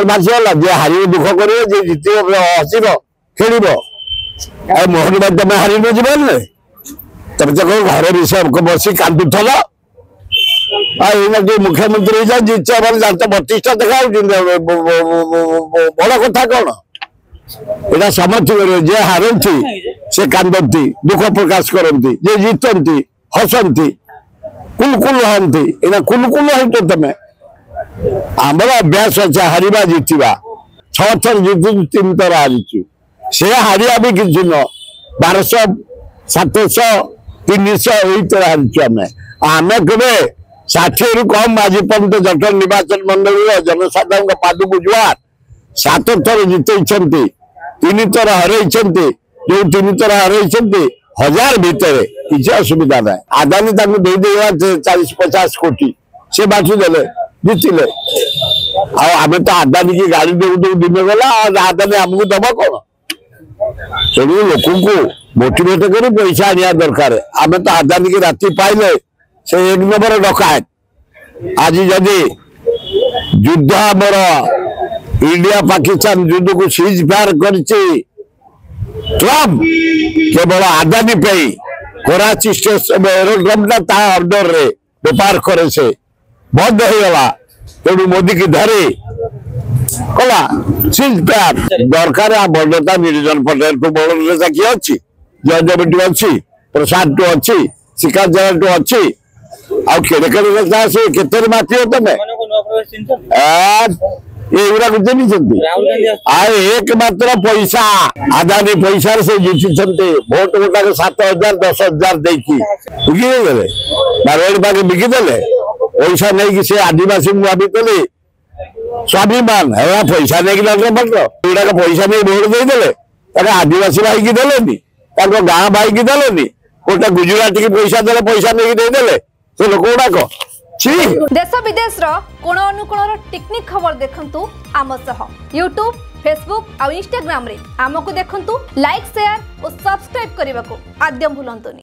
मासिगला जे हार दुख कर जित हसिब खेल मोहन भाई तुम हार न जीवन तुम तो घर विषय बस कांदुल मुख्यमंत्री जीत तो 32टा देखा बड़ कथा कौन यहाँ समर्थी जे हारती से कांदती दुख प्रकाश करती जे जीतती हसती कुलकुल हंती एना कुलकुल हईट तुम आमर अभ्यास अच्छे हारिबा जीतवा 6 थर जीतु 3 थर हारी से हारिया भी किसी न 1200 700 300 यही तरह हारी आम के 60 रु कम आज पर्यटन जटन निर्वाचन मंडल जनसाधारण पाद को जुआर 7 थर जीत 3 थर हर जो 3 थर हर 1000 भितर किसी असुविधा ना आदानी दे 40-50 कोटी से बांटी देले जीतिले आम तो आदानी की गाड़ी दे दिन गला आदानी आमको दबा कौन तेणु लोक को मोटिवेट कर पैसा आने दरकार आम तो आदानी की राति पाइले से 1 नंबर डकायत आज जदि युद्ध आमर इंडिया पाकिस्तान युद्ध को सीज फायर कर ट्रम्प केवल आदानी पे कराची स्टेशन एरोड्रम अंडर रे व्यापार करे से बंद हो गला तेणु मोदी की धरे कला सीज फायर दरकार बड़ता निरंजन पटेल को बड़ नेता किए अच्छी जयदेव अच्छी प्रसाद टू अच्छी शिकायत टू अच्छी आड़े नेता से केते माती हो तुम ये एकमात्र पैसा आदानी पैसा से जीति भोट गोटा 7,000 10,000 बिकिदेले बारवाड़ी पाखे बिकिदेले पैसा नहीं कि आदिवासी भाभी स्वाभिमान है पैसा नहीं गुड़ाक पैसा नहीं भोट देदेले आदिवासी भाई की देलेनी गाँ भाई की देलेनी गोटे गुजराती की पैसा देले पैसा नहीं देदेले से लोक गुड़ाक देश विदेश कोण अनुकोण टेक्निक खबर देखंतु आम सह यूट्यूब फेसबुक और इंस्टाग्राम रे आमको देखंतु लाइक शेयर और सब्सक्राइब करने को आद्य भूलंतुनि।